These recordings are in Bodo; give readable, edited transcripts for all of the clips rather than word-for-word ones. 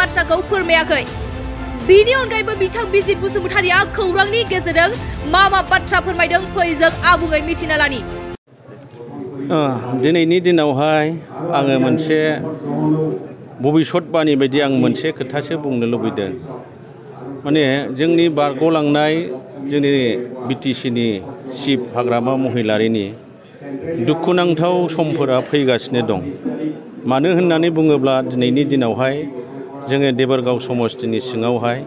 बाथ्राखौ फोरमायाखै बिनि अनगायैबो बिथां बिजित बसुमतारिया खौरांनि गेजेरजों मा बाथ्रा फोरमायदों फै जों आबुङै मिथिना लानि दिनैनि दिनावहाय आङो मोनसे भबिष्यतबाणी बायदि आं मोनसे खोथासो बुंनो लुबैदों माने जोंनि बारग'लांनाय जोंनि बिटिसिनि चिफ हाग्रामा महिलारिनि दुखुनांथाव समफोरा फैगासिनो दं मानो होननानै बुङोब्ला दिनैनि दिनावहाय जोङो देबोरगाव समस्तिनि सिङावहाय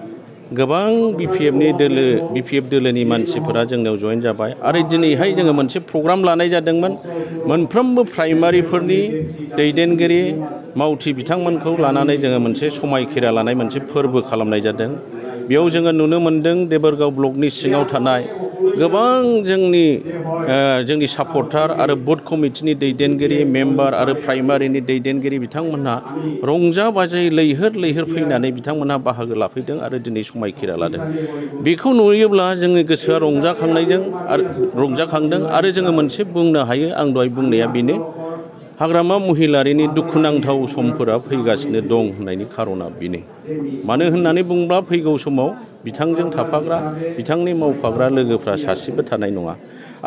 गोबां बिपिएफ दोलोनि मानसिफोरा जोंनाव जयेन जाबाय आरो दिनैहाय जोङो मोनसे प्रग्राम लानाय जादोंमोन मोनफ्रोमबो प्राइमारिफोरनि दैदेनगिरि मावथि बिथांमोनखौ लानानै जोङो मोनसे समायखिरा लानाय मोनसे फोरबो खालामनाय जादों बेयाव जोङो नुनो मोन्दों देबोरगाव ब्लकनि सिङाव थानाय गोबां जोंनि सापर्टार आरो बुथ कमिटिनि दैदेनगिरि मेम्बार आरो प्राइमारिनि दैदेनगिरि बिथांमोनहा रंजा बाजायै लैहोर फैनानै बिथांमोनहा बाहागो लाफैदों आरो दिनै समायखिरा लादों बेखौ नुयोब्ला जोंनि गोसोआ रंजाखांदों आरो जोङो मोनसे बुंनो हायो आं दहाय बुंनाया बेनो हाग्रामा महिलारिनि दुखुनांथाव समफोरा फैगासिनो दं होननायनि खारना बेनो मानो होननानै बुंब्ला फैगौ समाव बिथांजों थाफाग्रा बिथांनि मावफाग्रा लोगोफ्रा सासेबो थानाय नङा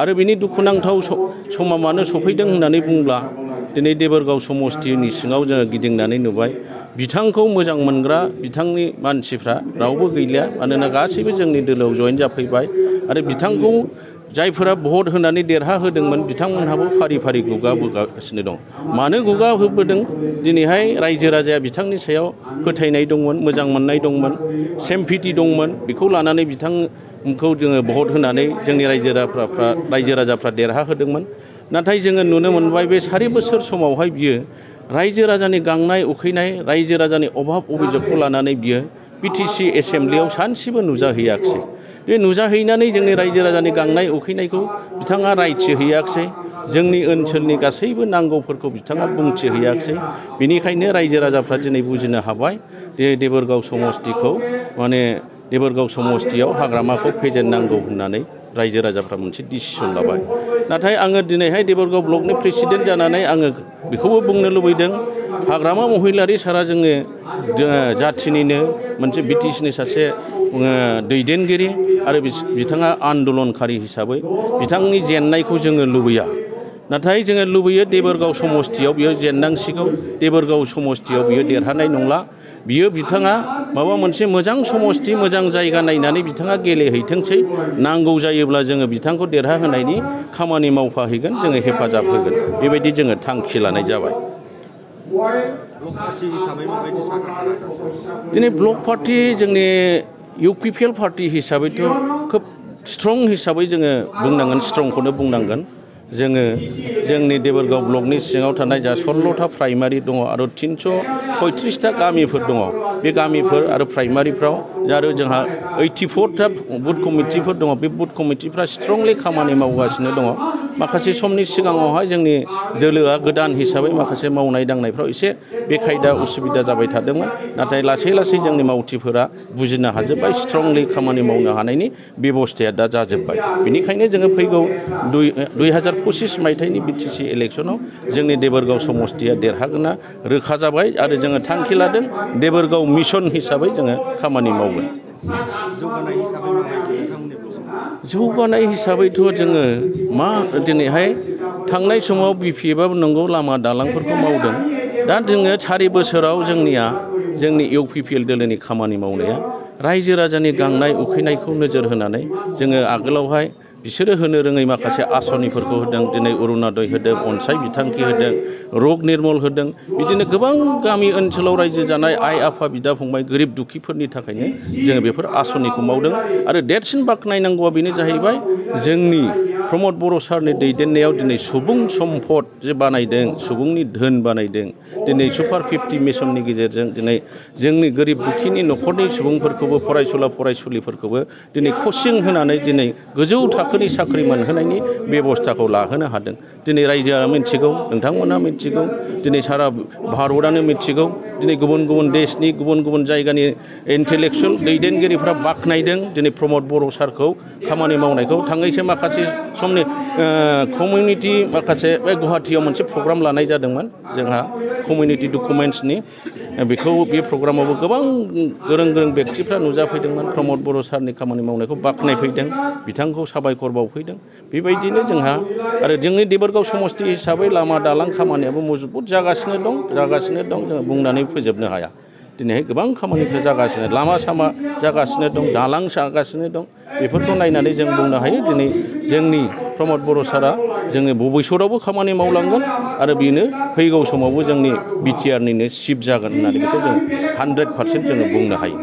आरो बिनि दुखुनांथाव समा मानो सफैदों होननानै बुंब्ला दिनै देबोरगाव समस्तिनि सिङाव जोङो गिदिंनानै नुबाय बिथांखौ मोजां मोनग्रा बिथांनि मानसिफ्रा रावबो गैलिया मानोना गासैबो जोंनि दोलोआव जयेन जाफैबाय आरो बिथांखौ जायफोरा भट होनानै देरहाहोदोंमोन बिथांमोनहाबो फारि फारि गुगाबोगासिनो दं मानो गुगाहोबोदों दिनैहाय रायजो राजाया बिथांनि सायाव फोथायनाय दंमोन मोजां मोननाय दंमोन सेम्पिटि दंमोन बेखौ लानानै बिथांखौ जोङो भट होनानै जोंनि रायजो राजाफ्रा देरहाहोदोंमोन नाथाय जोङो नुनो मोनबाय बे 4 बोसोर समावहाय बियो रायजो राजानि गांनाय उखैनाय रायजो राजानि अभाब अभिजोगखौ लानानै बियो बिटिसि एसेम्ब्लियाव सानसेबो नुजाहैयाखिसै बे नुजाहैनानै जोंनि रायजो राजानि गांनाय उखैनायखौ बिथाङा रायथिहैयाखिसै जोंनि ओनसोलनि गासैबो नांगौफोरखौ बिथाङा बुंथिहैयाखिसै बेनिखायनो रायजो राजाफ्रा दिनै बुजिनो हाबाय देबोरगाव समस्तिखौ देबोरगाव समस्तियाव हाग्रामाखौ फेजेननांगौ होननानै रायजो राजाफ्रा मोनसे डिसिसन लाबाय नाथाय आङो दिनैहाय देबोरगाव ब्लकनि प्रेसिडेन्ट जानानै आङो बेखौबो बुंनो लुबैदों हाग्रामा महिलारि सारा जोङो जाथिनिनो मोनसे बिटिसिनि सासे दैदेनगिरि आरो बिथाङा आन्दलनकारि हिसाबै बिथांनि जेननायखौ जोङो लुबैया नाथाय जोङो लुबैयो देबोरगाव समस्तियाव बियो जेननांसिगौ देबोरगाव समस्तियाव बियो देरहानाय नंला बिथाङा माबा मोनसे मोजां समस्ति मोजां जायगा नायनानै बिथाङा गेलेहैथोंसै नांगौ जायोब्ला जोङो बिथांखौ देरहाहोनायनि खामानि मावफाहैगोन जोङो हेफाजाब होगोन बेबायदि जोङो थांखि लानाय जाबाय दिनै ब्लक पार्टी जोंनि इउपिपिएल पार्टी हिसाबैथ' खोब स्ट्रं हिसाबै जोङो बुंनांगोन स्ट्रंखौनो बुंनांगोन जोङो जोंनि देबोरगाव ब्लकनि सिङाव थानाय जा 16टा प्राइमारि दङ आरो 335टा गामिफोर दङ बे गामिफोर आरो प्राइमारिफ्राव आरो जोंहा 84टा बुथ कमिटिफोर दङ बे बुथ कमिटिफ्रा स्ट्रंलि खामानि मावगासिनो दङ माखासे समनि सिगाङावहाय जोंनि दोलोआ गोदान हिसाबै माखासे मावनाय दांनायफ्राव एसे बेखायदा उसुबिदा जाबाय थादोंमोन नाथाय लासै जोंनि मावथिफोरा बुजिनो हाजोब्बाय स्ट्रंलि खामानि मावनो हानायनि बेबस्थाया दा जाजोब्बाय बेनिखायनो जोङो फैगौ 2025 मायथाइनि बिटिसि इलेक्सनाव जोंनि देबोरगाव समस्तिया देरहागोना रोखा जाबाय आरो जोङो थांखि लादों देबोरगाव मिशन हिसाबै जोङो खामानि मावगोन जौगानाय हिसाबैथ' जोङो दिनैहाय थांनाय समाव बिपिएफआबो नंगौ लामा दालांफोरखौ मावदों दा जोङो 4 बोसोराव जोंनि इउपिपिएल दोलोनि खामानि मावनाया रायजो राजानि गांनाय उखैनायखौ नोजोर होनानै जोङो आगोलावहाय बिसोरो होनो रोङै माखासे आसनिफोरखौ होदों दिनै अरुणोदय होदों अनसाय बिथांखि होदों रग निर्मल होदों बिदिनो गोबां गामि ओनसोलाव रायजो जानाय आइ आफा बिदा फंबाय गोरिब दुखिफोरनि थाखायनो जोङो बेफोर आसनिखौ मावदों आरो देरसिन बाख्नायनांगौआ बेनो जाहैबाय जोंनि प्रमद बर' सारनि दैदेननायाव दिनै सुबुं सम्पद जे बानायदों सुबुंनि धोन बानायदों दिनै सुपार 50 मिशननि गेजेरजों दिनै जोंनि गोरिब दुखिनि न'खरनि सुबुंफोरखौबो फरायसुलिफोरखौबो दिनै कचिं होनानै दिनै गोजौ थाखोनि साख्रि मोनहोनायनि बेबस्थाखौ लाहोनो हादों दिनै रायजोआ मिथिगौ नोंथांमोनहा मिथिगौ दिनै सारा भारतआनो मिथिगौ दिनै गुबुन गुबुन देशनि गुबुन गुबुन जायगानि इन्टेलेक्सुवेल दैदेनगिरिफ्रा बाख्नायदों दिनै प्रमद बर' सारखौ खामानि मावनायखौ थाङैसो माखासे समनि कमिउनिटि माखासे बे गुवाहाटियाव मोनसे प्रग्राम लानाय जादोंमोन जोंहा कमिउनिटि डकुमेन्ट्सनि बेखौ बे प्रग्रामावबो गोबां गोरों गोरों बेक्तिफ्रा नुजाफैदोंमोन प्रमद बर' सारनि खामानि मावनायखौ बाख्नायफैदों बिथांखौ साबायखर बावफैदों बेबायदिनो जोंहा आरो जोंनि देबोरगाव समस्ति हिसाबै लामा दालां खामानियाबो मजबुत जागासिनो दं जोङो बुंनानै फोजोबनो हाया दिनैहाय गोबां खामानिफोर जागासिनो लामा सामा जागासिनो दं दालां जागासिनो दं बेफोरखौ नायनानै जों बुंनो हायो दिनै जोंनि प्रमद बर' सारा जोंनि भबिष्यतावबो खामानि मावलांगोन आरो बेनो फैगौ समावबो जोंनि बिटिआरनिनो चिफ जागोन होननानै बेखौ जों 100% जोङो बुंनो हायो